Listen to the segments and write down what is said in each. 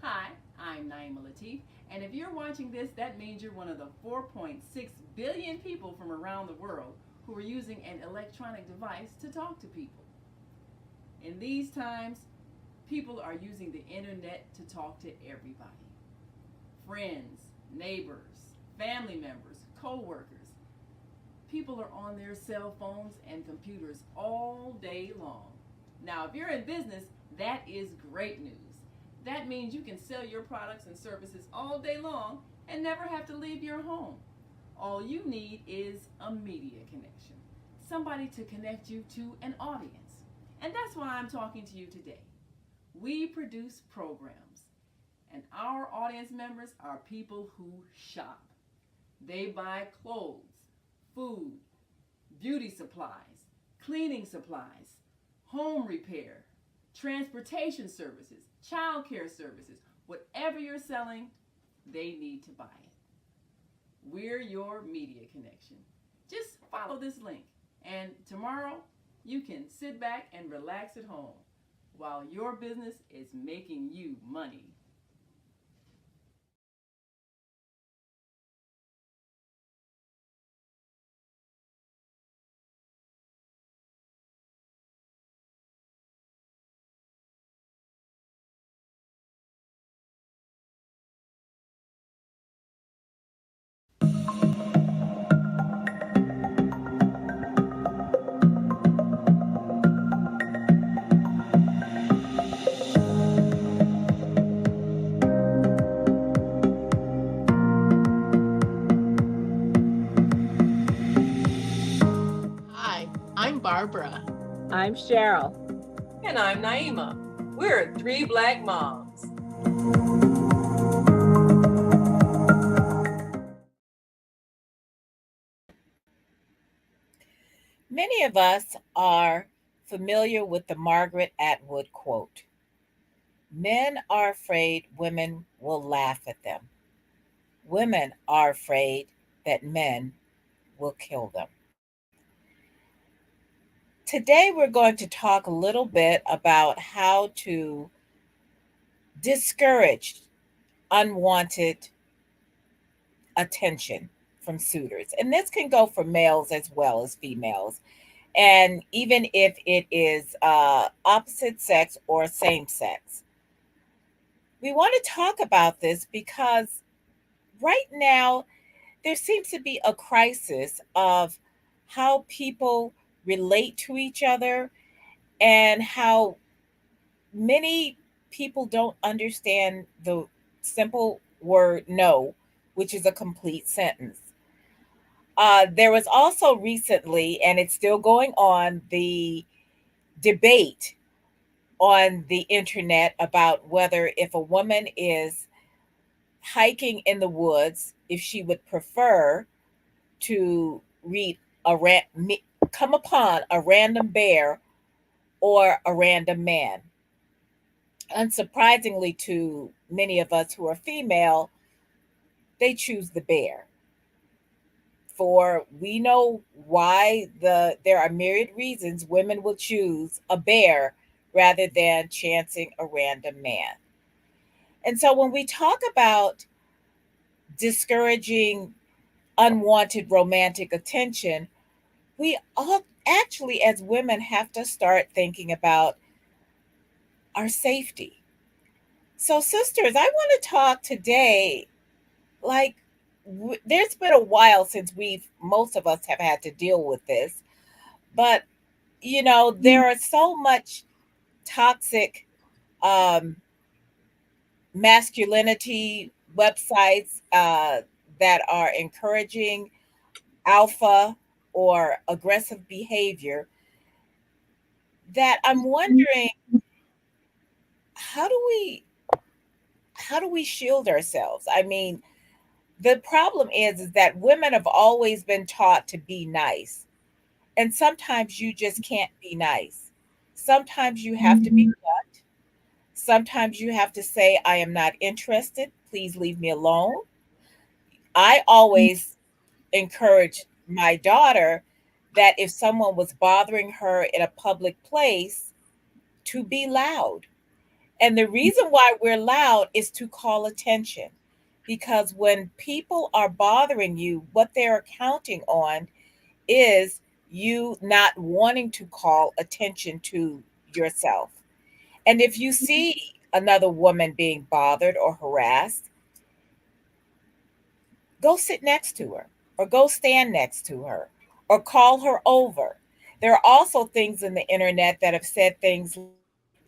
Hi, I'm Naima Latif, and if you're watching this, that means you're one of the 4.6 billion people from around the world who are using an electronic device to talk to people. In these times, people are using the internet to talk to everybody: friends, neighbors, family members, co workers. People are on their cell phones and computers all day long. Now, if you're in business, that is great news. That means you can sell your products and services all day long and never have to leave your home. All you need is a media connection, somebody to connect you to an audience. And that's why I'm talking to you today. We produce programs, and our audience members are people who shop. They buy clothes, food, beauty supplies, cleaning supplies, home repair, transportation services, child care services. Whatever you're selling, they need to buy it. We're your media connection. Just follow this link, and tomorrow you can sit back and relax at home while your business is making you money. Hi, I'm Barbara. I'm Cheryl. And I'm Naima. We're three black moms. Many of us are familiar with the Margaret Atwood quote: Men are afraid women will laugh at them. Women are afraid that men will kill them. Today, we're going to talk a little bit about how to discourage unwanted attention from suitors. And this can go for males as well as females. And even if it is opposite sex or same sex, we want to talk about this because right now there seems to be a crisis of how people relate to each other and how many people don't understand the simple word no, which is a complete sentence. There was also recently, and it's still going on, the debate on the internet about whether if a woman is hiking in the woods, if she would prefer to read come upon a random bear or a random man. Unsurprisingly to many of us who are female, they choose the bear. For we know why there are myriad reasons women will choose a bear rather than chancing a random man. And so when we talk about discouraging unwanted romantic attention, we all actually, as women, have to start thinking about our safety. So, sisters, I want to talk today. Like, there's been a while since most of us have had to deal with this, but there are so much toxic um, masculinity websites that are encouraging alpha or aggressive behavior that I'm wondering, how do we shield ourselves? I mean, the problem is that women have always been taught to be nice, and sometimes you just can't be nice. Sometimes you have to be blunt. Sometimes you have to say, I am not interested, please leave me alone. I always encourage my daughter that if someone was bothering her in a public place, to be loud And the reason why we're loud is to call attention. Because when people are bothering you, what they're counting on is you not wanting to call attention to yourself. And if you see another woman being bothered or harassed, go sit next to her or go stand next to her or call her over. There are also things in the internet that have said things like,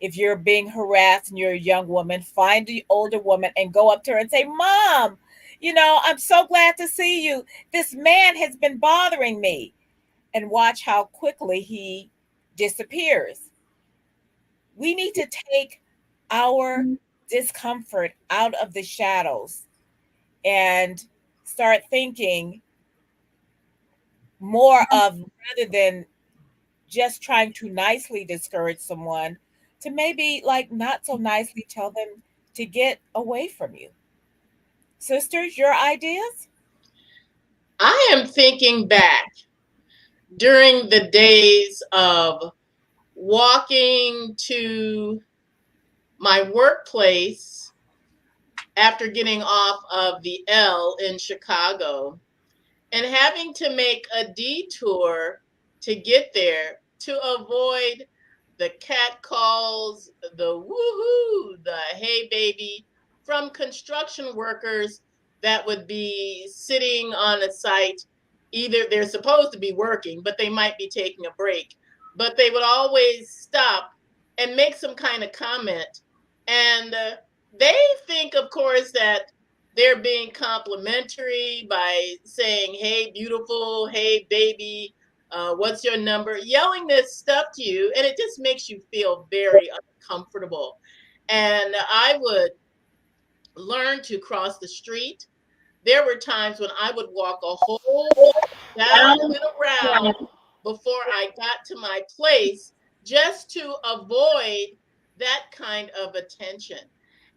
if you're being harassed and you're a young woman, find the older woman and go up to her and say, Mom, I'm so glad to see you. This man has been bothering me. And watch how quickly he disappears. We need to take our discomfort out of the shadows and start thinking more of, rather than just trying to nicely discourage someone, to maybe like not so nicely tell them to get away from you. Sisters, your ideas? I am thinking back during the days of walking to my workplace after getting off of the L in Chicago and having to make a detour to get there to avoid the cat calls, the woohoo, the hey baby from construction workers that would be sitting on a site. Either they're supposed to be working, but they might be taking a break. But they would always stop and make some kind of comment. And they think, of course, that they're being complimentary by saying, hey, beautiful, hey, baby, what's your number? Yelling this stuff to you, and it just makes you feel very uncomfortable. And I would learn to cross the street. There were times when I would walk a whole block down and around before I got to my place just to avoid that kind of attention.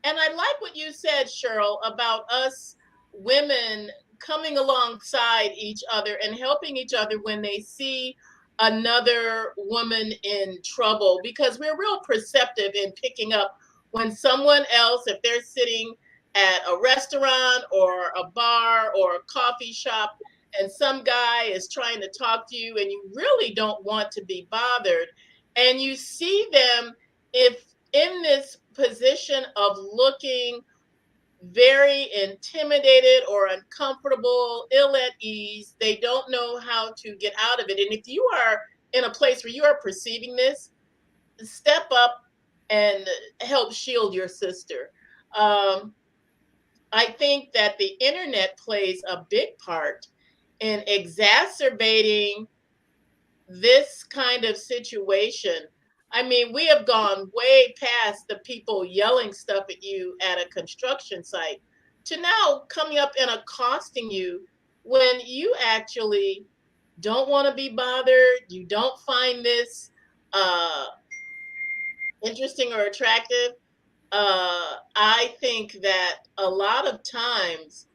And I like what you said, Cheryl, about us women coming alongside each other and helping each other when they see another woman in trouble, because we're real perceptive in picking up when someone else, if they're sitting at a restaurant or a bar or a coffee shop and some guy is trying to talk to you and you really don't want to be bothered, and you see them, if in this position of looking very intimidated or uncomfortable, ill at ease, they don't know how to get out of it. And if you are in a place where you are perceiving this, step up and help shield your sister. um, I think that the internet plays a big part in exacerbating this kind of situation. I mean, we have gone way past the people yelling stuff at you at a construction site to now coming up and accosting you when you actually don't want to be bothered. You don't find this uh, interesting or attractive. I think that a lot of times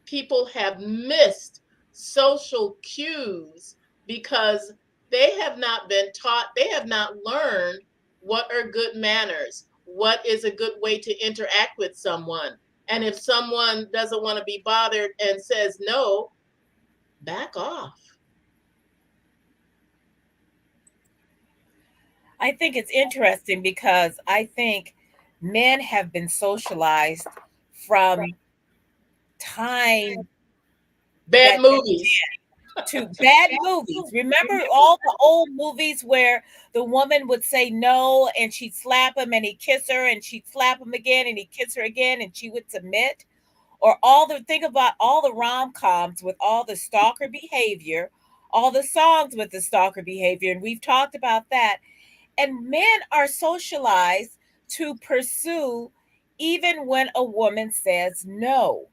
people have missed social cues because they have not been taught, they have not learned what are good manners, what is a good way to interact with someone. And if someone doesn't want to be bothered and says no, back off. I think it's interesting because I think men have been socialized from time Bad that movies. to bad movies. Remember all the old movies where the woman would say no and she'd slap him and he'd kiss her and she'd slap him again and he'd kiss her again and she would submit? Or think about all the rom-coms with all the stalker behavior, all the songs with the stalker behavior, and we've talked about that. And men are socialized to pursue even when a woman says no.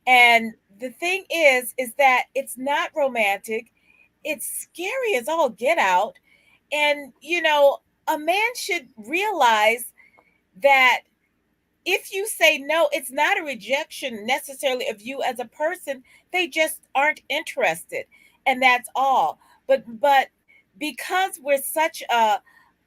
And the thing is that it's not romantic. It's scary as all get out. And a man should realize that if you say no, it's not a rejection necessarily of you as a person. They just aren't interested. And that's all. But because we're such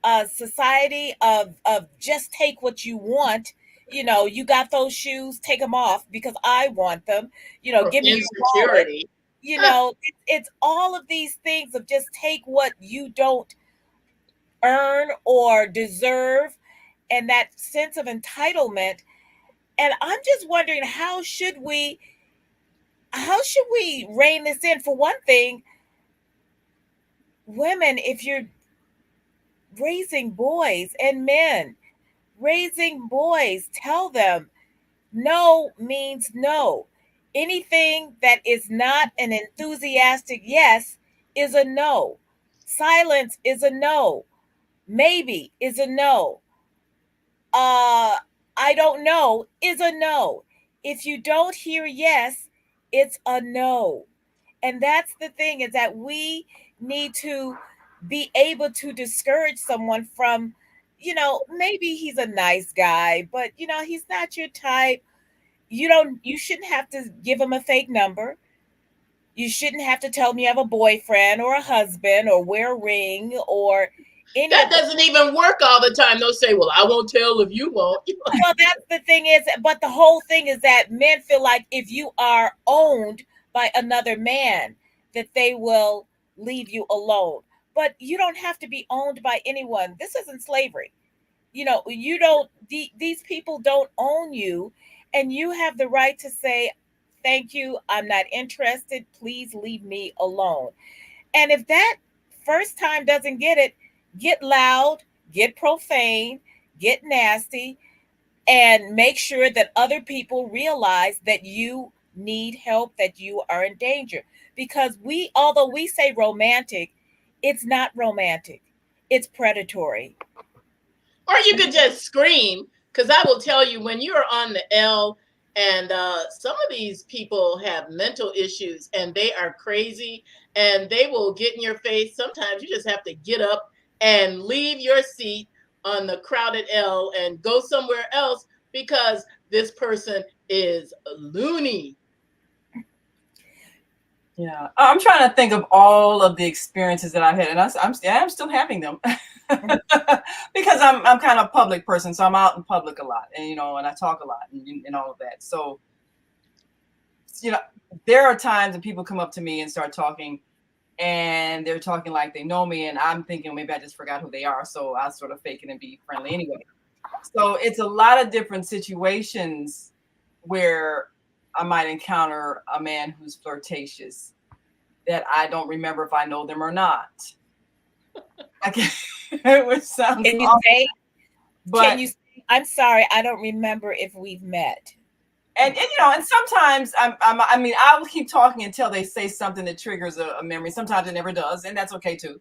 a society of just take what you want. You got those shoes, take them off because I want them. Or Give me your wallet. insecurity. It's all of these things of just take what you don't earn or deserve, and that sense of entitlement. And I'm just wondering, how should we rein this in? For one thing, women, if you're raising boys and men, raising boys, tell them no means no. Anything that is not an enthusiastic yes is a no. Silence is a no. Maybe is a no. I don't know is a no. If you don't hear yes, it's a no. And that's the thing, is that we need to be able to discourage someone from, maybe he's a nice guy, but he's not your type. You shouldn't have to give him a fake number. You shouldn't have to tell him you have a boyfriend or a husband or wear a ring or any That of the. doesn't even work all the time. They'll say, well, I won't tell if you won't. Well, that's the thing is, but the whole thing is that men feel like if you are owned by another man, that they will leave you alone. But you don't have to be owned by anyone. This isn't slavery. You don't, these people don't own you, and you have the right to say, thank you, I'm not interested. Please leave me alone. And if that first time doesn't get it, get loud, get profane, get nasty, and make sure that other people realize that you need help, that you are in danger. Because although we say romantic, it's not romantic, it's predatory. Or you could just scream, because I will tell you, when you're on the L, and some of these people have mental issues and they are crazy and they will get in your face. Sometimes you just have to get up and leave your seat on the crowded L and go somewhere else because this person is loony. Yeah, I'm trying to think of all of the experiences that I've had, and I'm still having them because I'm kind of a public person, so I'm out in public a lot, and and I talk a lot and all of that. So there are times that people come up to me and start talking, and they're talking like they know me, and I'm thinking maybe I just forgot who they are, so I sort of fake it and be friendly anyway. So it's a lot of different situations where I might encounter a man who's flirtatious that I don't remember if I know them or not. Which sounds Can you awful, say? but Can you say, I'm sorry, I don't remember if we've met. and sometimes I mean I'll keep talking until they say something that triggers a memory. Sometimes it never does, and that's okay too,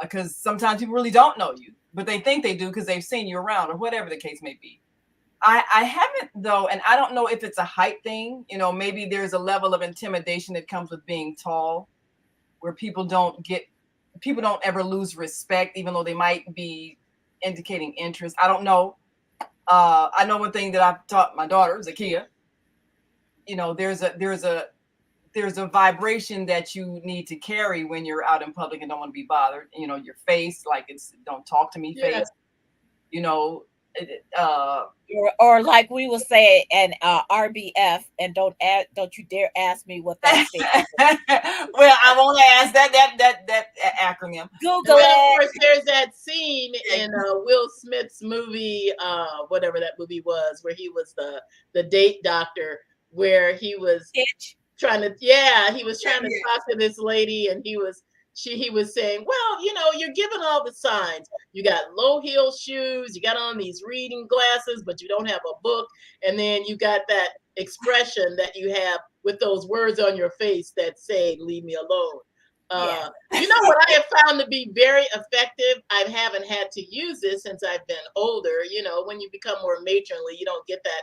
because sometimes people really don't know you, but they think they do because they've seen you around or whatever the case may be. I haven't though, and I don't know if it's a height thing. Maybe there's a level of intimidation that comes with being tall, where people don't ever lose respect, even though they might be indicating interest. I don't know. I know one thing that I've taught my daughter, Zakia. There's a vibration that you need to carry when you're out in public and don't want to be bothered. Your face, like it's don't talk to me Yeah. face. You know, uh, Or like we will say an RBF, and don't you dare ask me what that stands for. well, I won't ask that acronym. Google Well, of it. course, there's that scene in Will Smith's movie, whatever that movie was, where he was the date doctor, where he was Itch. trying to, he was trying to talk to this lady, and he was saying, well, you're given all the signs. You got low heel shoes, you got on these reading glasses, but you don't have a book, and then you got that expression that you have with those words on your face that say, leave me alone. Yeah. What I have found to be very effective? I haven't had to use this since I've been older. When you become more matronly, you don't get that.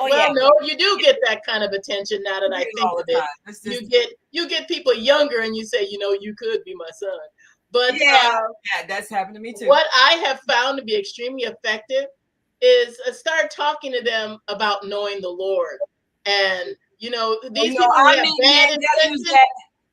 Oh, Well, yeah. no, you do get that kind of attention now that I You get it think all of the it. time. It's just, You get people younger and you say, you could be my son. But yeah, that's happened to me too. what I have found to be extremely effective is start talking to them about knowing the Lord. And these people who have bad intentions,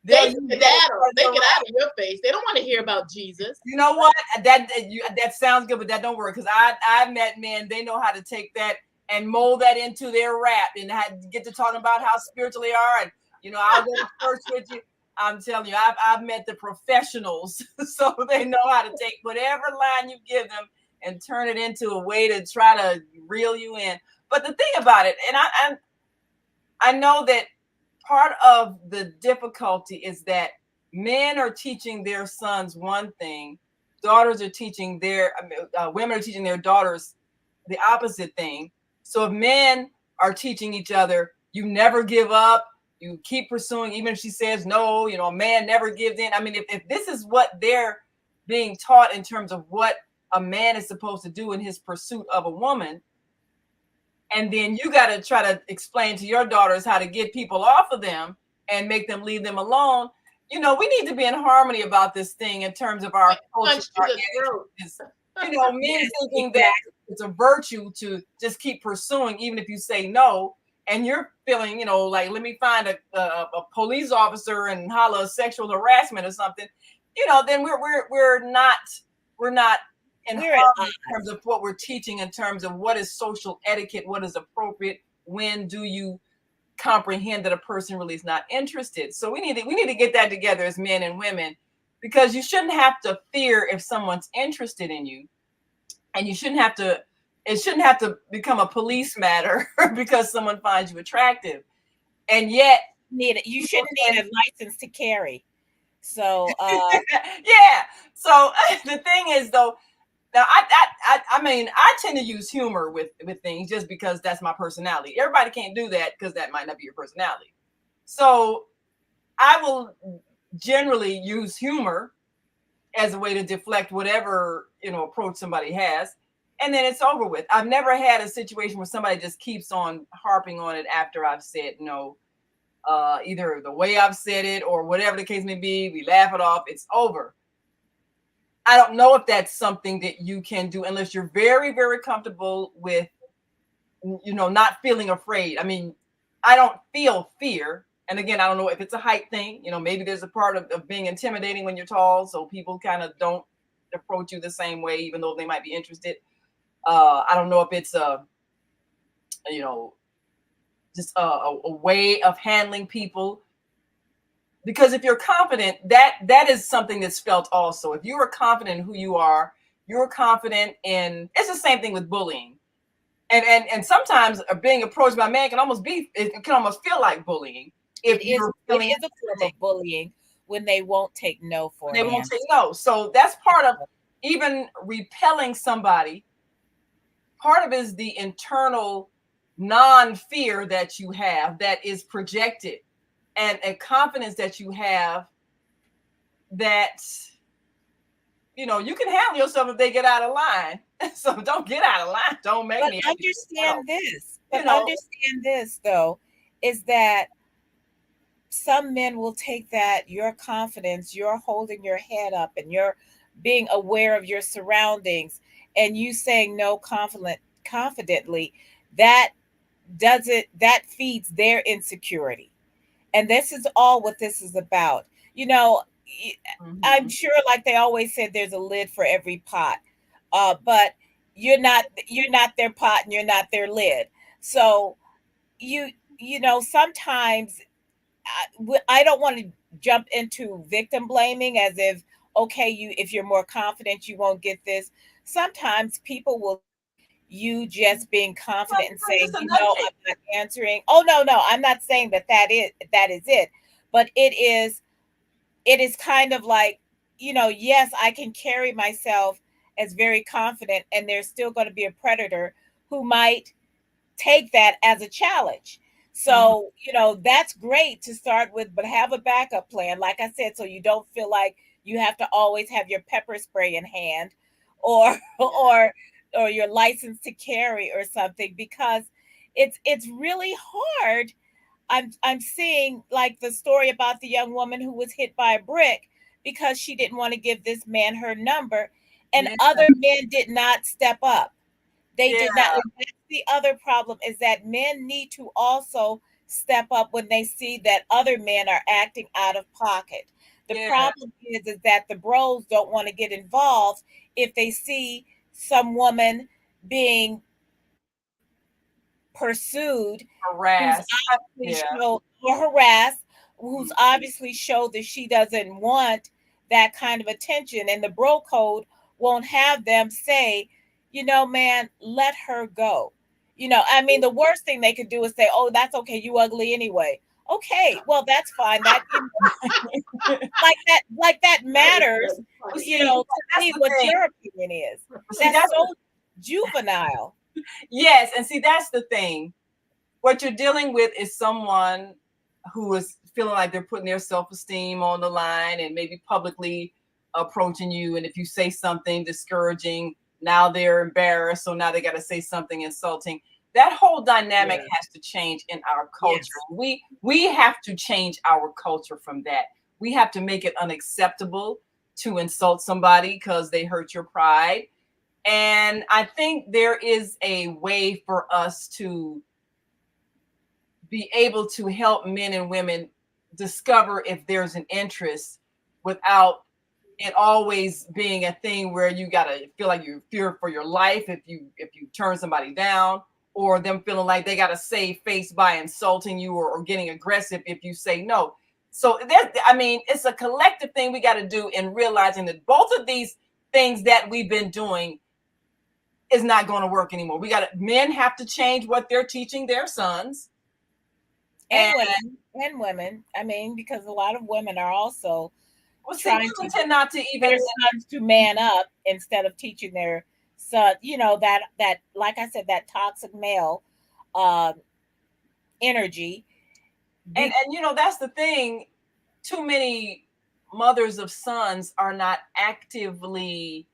They use you skedaddle. as They a get rat. out of your face. They don't want to hear about Jesus. You know what? That sounds good, but that don't work, because I've met men, they know how to take that and mold that into their rap and get to talking about how spiritual they are, and I'll go to church with you. I'm telling you, I've met the professionals, so they know how to take whatever line you give them and turn it into a way to try to reel you in. But the thing about it, and I know that part of the difficulty is that men are teaching their sons one thing, daughters are teaching women are teaching their daughters the opposite thing. So if men are teaching each other, you never give up, you keep pursuing, even if she says no, a man never gives in. I mean, if this is what they're being taught in terms of what a man is supposed to do in his pursuit of a woman, and then you got to try to explain to your daughters how to get people off of them and make them leave them alone. We need to be in harmony about this thing in terms of our culture. Men thinking that it's a virtue to just keep pursuing, even if you say no, and you're feeling, like, let me find a police officer and holler sexual harassment or something. Then we're not in terms of what we're teaching, in terms of what is social etiquette, what is appropriate, when do you comprehend that a person really is not interested. So we need to get that together as men and women, because you shouldn't have to fear if someone's interested in you, and it shouldn't have to become a police matter because someone finds you attractive. And yet you shouldn't need a license to carry. So yeah. So the thing is, though, now I mean, I tend to use humor with things just because that's my personality. Everybody can't do that because that might not be your personality. So I will generally use humor as a way to deflect whatever approach somebody has, and then it's over with. I've never had a situation where somebody just keeps on harping on it after I've said no. Either the way I've said it or whatever the case may be, we laugh it off, it's over. I don't know if that's something that you can do unless you're very, very comfortable with, not feeling afraid. I mean, I don't feel fear. And again, I don't know if it's a height thing. Maybe there's a part of being intimidating when you're tall, so people kind of don't approach you the same way, even though they might be interested. I don't know if it's just a way of handling people. Because if you're confident, that is something that's felt also. If you are confident in who you are, you're confident in. It's the same thing with bullying, and sometimes being approached by a man can almost feel like bullying. It is a form of bullying when they won't take no for they won't take no. So that's part of even repelling somebody. Part of it is the internal non-fear that you have that is projected, and a confidence that you have that you can handle yourself if they get out of line. So don't get out of line. Don't make me understand this. But understand this, though, is that some men will take that, your confidence, you're holding your head up and you're being aware of your surroundings, and you saying no confidently, that feeds their insecurity. And this is all what this is about. I'm sure, like they always said, there's a lid for every pot. But you're not their pot and you're not their lid. So sometimes I don't want to jump into victim blaming as if, okay, if you're more confident, you won't get this. Sometimes people will you just being confident and saying, I'm not answering. Oh, no, I'm not saying that is it. But it is kind of like, yes, I can carry myself as very confident, and there's still going to be a predator who might take that as a challenge. So, that's great to start with, but have a backup plan, like I said, so you don't feel like you have to always have your pepper spray in hand or your license to carry or something, because it's really hard. I'm seeing like the story about the young woman who was hit by a brick because she didn't want to give this man her number, and other men did not step up. They did not. That's the other problem, is that men need to also step up when they see that other men are acting out of pocket. The Yeah. problem is that the bros don't want to get involved if they see some woman being pursued who's Harassed. obviously Yeah. show or harassed, who's obviously showed that she doesn't want that kind of attention. And the bro code won't have them say, you know, man, let her go. You know, I mean, the worst thing they could do is say, oh, that's okay, you ugly anyway. Okay, well, that's fine. That like that matters, Well, you see, know, to that's me the what thing. your opinion is. See, That's that's so juvenile. yes, and see, that's the thing. What you're dealing with is someone who is feeling like they're putting their self-esteem on the line and maybe publicly approaching you. And if you say something discouraging, now they're embarrassed. So now they got to say something insulting. That whole dynamic Yeah. has to change in our culture. Yes. We have to change our culture from that. We have to make it unacceptable to insult somebody because they hurt your pride. And I think there is a way for us to be able to help men and women discover if there's an interest without it always being a thing where you gotta feel like you fear for your life if you turn somebody down, or them feeling like they gotta save face by insulting you or getting aggressive if you say no. So that, I mean, it's a collective thing we got to do in realizing that both of these things that we've been doing is not going to work anymore. Men have to change what they're teaching their sons. And women. I mean, because a lot of women are also Well, see, trying women to tend not to teach even. their sons to man up instead of teaching their son, you know, that like I said, that toxic male um energy. And you know, that's the thing. Too many mothers of sons are not actively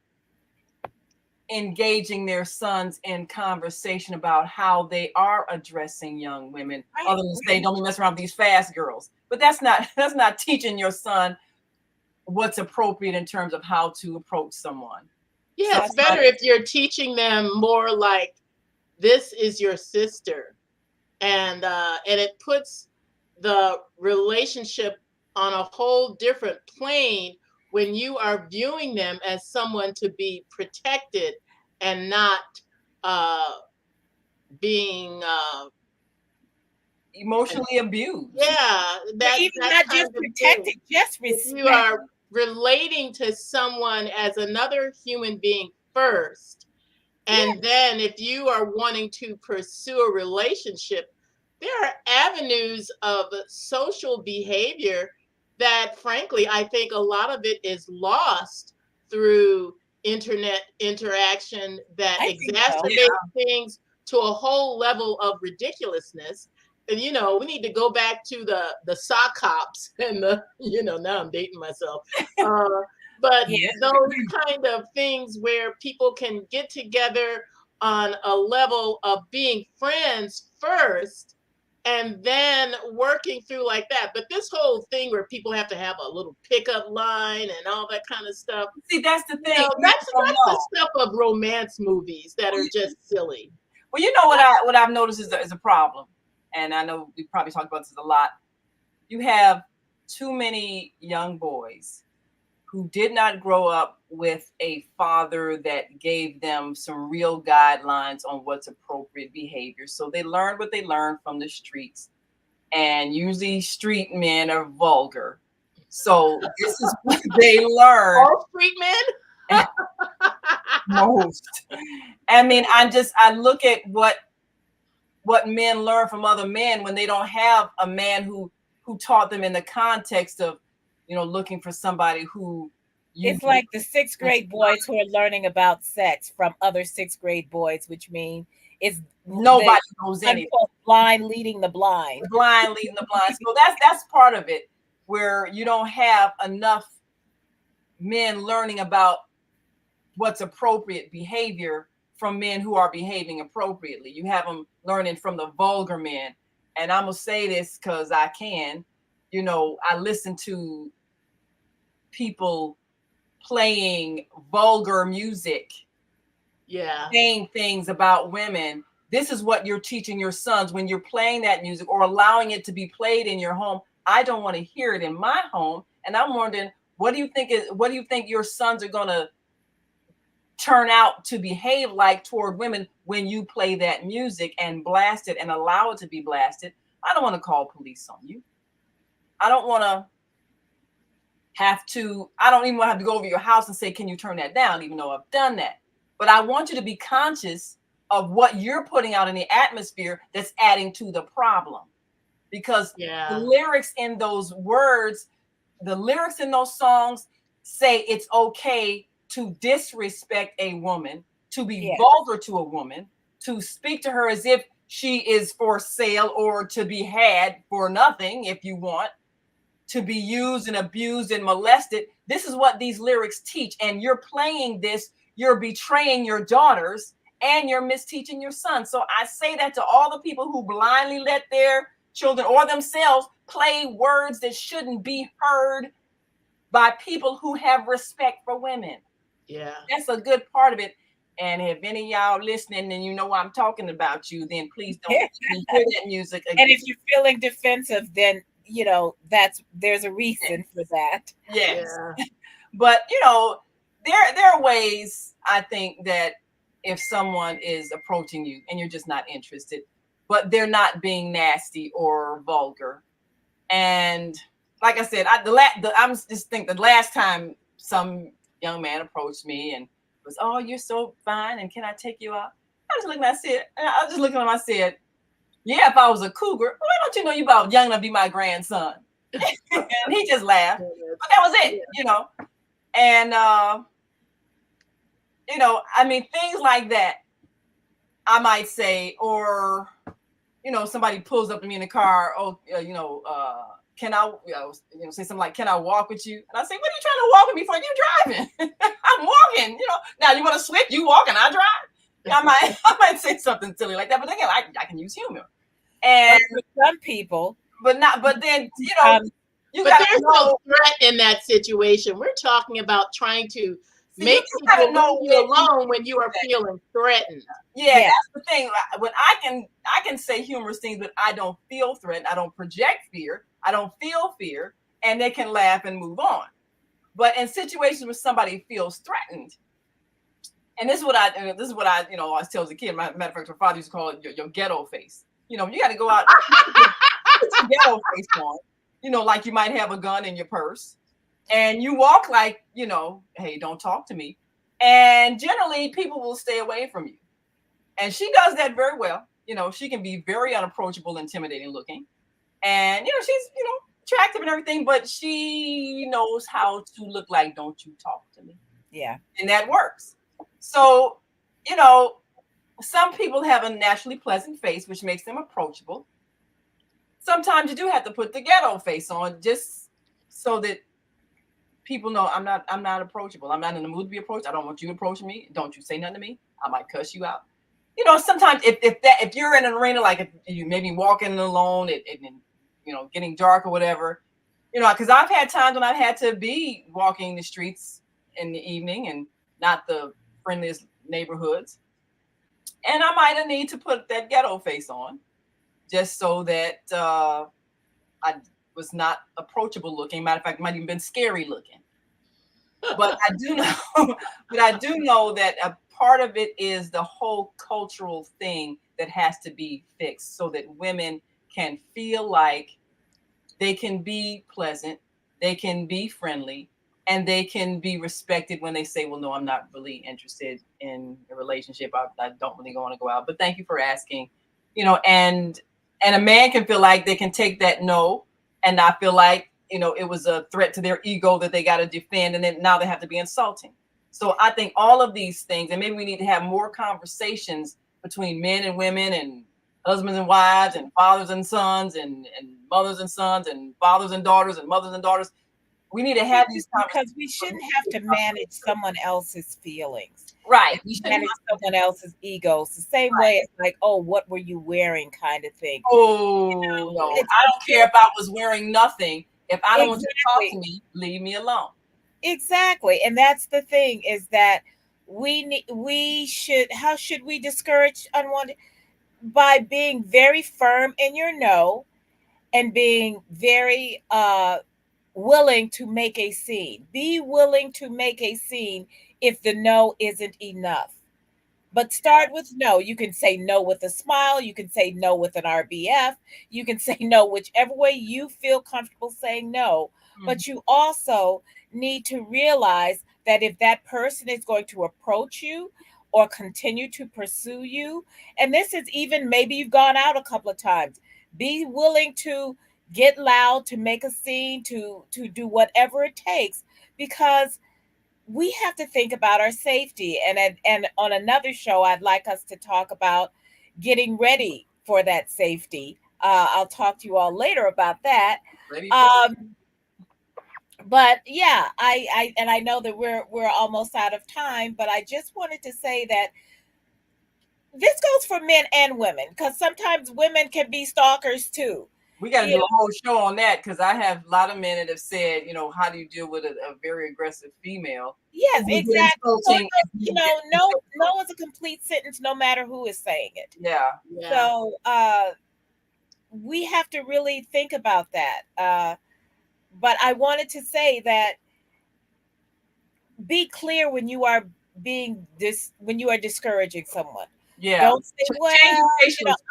engaging their sons in conversation about how they are addressing young women, other than say, don't be messing around with these fast girls. But that's not teaching your son what's appropriate in terms of how to approach someone. Yeah, So it's better if you're teaching them more like this is your sister, and it puts the relationship on a whole different plane when you are viewing them as someone to be protected and not being emotionally abused. yeah, Or even that not kind just of thing. protected, just If you respect. are relating to someone as another human being first, and then if you are wanting to pursue a relationship, there are avenues of social behavior that, frankly, I think a lot of it is lost through internet interaction that I think so. exacerbate things to a whole level of ridiculousness. And you know, we need to go back to the sock hops and the, you know, now I'm dating myself. But Yes. those kind of things where people can get together on a level of being friends first and then working through like that. But this whole thing where people have to have a little pickup line and all that kind of stuff, See, that's the thing. you know, that's the stuff of romance movies that are just silly. Well, you know what I've noticed is a problem, and I know we probably talked about this a lot. You have too many young boys who did not grow up with a father that gave them some real guidelines on what's appropriate behavior. So they learned what they learned from the streets, and usually street men are vulgar. So this is what they learn. All street men? Most. I mean, I look at what men learn from other men when they don't have a man who taught them in the context of, you know, looking for somebody who It's like the sixth grade boys who are learning about sex from other sixth grade boys, which means it's nobody knows anything. Blind leading the blind. Blind leading the blind. So that's part of it, where you don't have enough men learning about what's appropriate behavior from men who are behaving appropriately. You have them learning from the vulgar men. And I'm going to say this because I can. You know, I listen to people playing vulgar music, saying things about women, this is what you're teaching your sons when you're playing that music or allowing it to be played in your home. I don't want to hear it in my home. And I'm wondering, what do you think your sons are going to turn out to behave like toward women when you play that music and blast it and allow it to be blasted? I don't want to call police on you. I don't want to I don't even want to have to go over your house and say, can you turn that down? Even though I've done that. But I want you to be conscious of what you're putting out in the atmosphere that's adding to the problem. Because the lyrics in those words, the lyrics in those songs say it's okay to disrespect a woman, to be vulgar to a woman, to speak to her as if she is for sale or to be had for nothing if you want, to be used and abused and molested. This is what these lyrics teach. And you're playing this, you're betraying your daughters and you're misteaching your sons. So I say that to all the people who blindly let their children or themselves play words that shouldn't be heard by people who have respect for women. Yeah. That's a good part of it. And if any of y'all listening and you know I'm talking about you, then please don't hear that music again. And if you're feeling defensive, then you know there's a reason for that. Yes. Yeah. But you know, there are ways I think that if someone is approaching you and you're just not interested, but they're not being nasty or vulgar. And like I said, I'm just think the last time some young man approached me and was, oh, you're so fine, and can I take you out? I was looking at him, I said, yeah, if I was a cougar, why don't you know you about young enough to be my grandson? And he just laughed. But that was it, you know. And you know, I mean, things like that, I might say, or you know, somebody pulls up to me in the car, can I, say something like, can I walk with you? And I say, what are you trying to walk with me for? You driving. I'm walking, you know. Now you want to switch, you walk and I drive. I might say something silly like that, but again, I can use humor. And for some people, but then, you know, but there's no threat in that situation. We're talking about trying to make people know you alone when you are feeling threatened. Yeah, that's the thing. When I can say humorous things, but I don't feel threatened. I don't project fear. I don't feel fear, and they can laugh and move on. But in situations where somebody feels threatened, and this is what I always tell as a kid. Matter of fact, my father used to call it your ghetto face. You know, you got to go out with your ghetto face on. You know, like you might have a gun in your purse, and you walk like, you know, hey, don't talk to me. And generally, people will stay away from you. And she does that very well. You know, she can be very unapproachable, intimidating looking. And, you know, she's, you know, attractive and everything, but she knows how to look like, don't you talk to me. Yeah. And that works. So, you know, some people have a naturally pleasant face, which makes them approachable. Sometimes you do have to put the ghetto face on just so that people know I'm not approachable. I'm not in the mood to be approached. I don't want you approaching me. Don't you say nothing to me. I might cuss you out. You know, sometimes if you're in an arena, like if you maybe walking alone, you know, getting dark or whatever, you know, because I've had times when I've had to be walking the streets in the evening and not the friendliest neighborhoods. And I might have need to put that ghetto face on just so that I was not approachable looking. Matter of fact, might even been scary looking. But I do know that a part of it is the whole cultural thing that has to be fixed so that women can feel like they can be pleasant, they can be friendly, and they can be respected when they say, well, no, I'm not really interested in a relationship. I don't really want to go out, but thank you for asking. You know, and a man can feel like they can take that no and not feel like, you know, it was a threat to their ego that they got to defend, and then now they have to be insulting. So I think all of these things, and maybe we need to have more conversations between men and women and husbands and wives and fathers and sons and mothers and sons and fathers and daughters and mothers and daughters. We need to have these conversations. Because we shouldn't have to manage someone else's feelings. Right. We shouldn't manage someone else's egos. The same way it's like, oh, what were you wearing kind of thing. Oh, you know, no. I don't care if I was wearing nothing. If I don't want you to talk to me, leave me alone. Exactly. And that's the thing is that how should we discourage unwanted? by being very firm in your no and being very willing to make a scene. Be willing to make a scene if the no isn't enough. But start with no. You can say no with a smile. You can say no with an RBF. You can say no whichever way you feel comfortable saying no. But you also need to realize that if that person is going to approach you or continue to pursue you, and this is even maybe you've gone out a couple of times, be willing to get loud, to make a scene, to do whatever it takes, because we have to think about our safety. And on another show, I'd like us to talk about getting ready for that safety. I'll talk to you all later about that. But yeah, I know that we're almost out of time, but I just wanted to say that this goes for men and women, because sometimes women can be stalkers too. We got to do a whole show on that, because I have a lot of men that have said, how do you deal with a very aggressive female? Yes, exactly. So, no is a complete sentence, no matter who is saying it. Yeah. So we have to really think about that. But I wanted to say that be clear when you are when you are discouraging someone. Yeah. Don't say, well,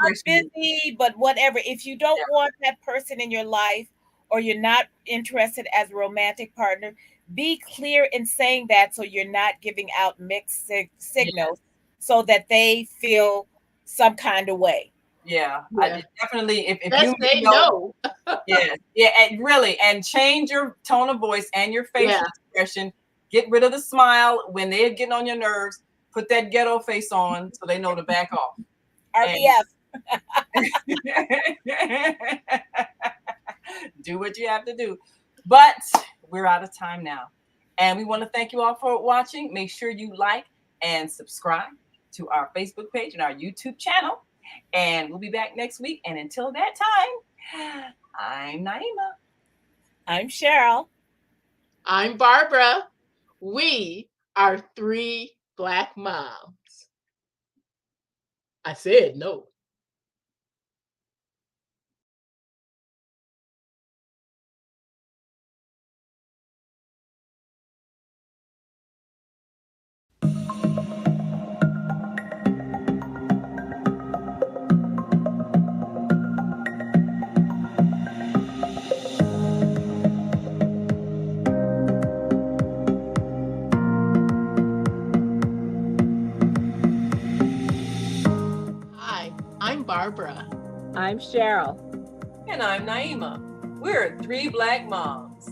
I'm busy, but whatever. If you don't want that person in your life, or you're not interested as a romantic partner, be clear in saying that, so you're not giving out mixed signals so that they feel some kind of way. Yeah. I definitely, if you know. And really, and change your tone of voice and your facial expression. Get rid of the smile when they're getting on your nerves. Put that ghetto face on so they know to back off. RBF. Do what you have to do. But we're out of time now. And we want to thank you all for watching. Make sure you like and subscribe to our Facebook page and our YouTube channel. And we'll be back next week. And until that time, I'm Naima. I'm Cheryl. I'm Barbara. We are 3 Black moms. I said no. I'm Barbara. I'm Cheryl. And I'm Naima. We're 3 Black moms.